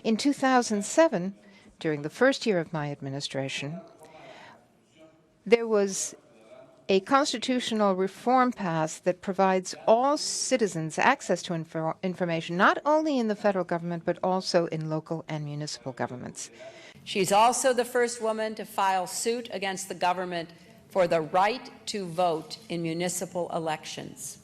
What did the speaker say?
In 2007, during the first year of my administration, there was a constitutional reform passed that provides all citizens access to information, not only in the federal government, but also in local and municipal governments. She's also the first woman to file suit against the government for the right to vote in municipal elections.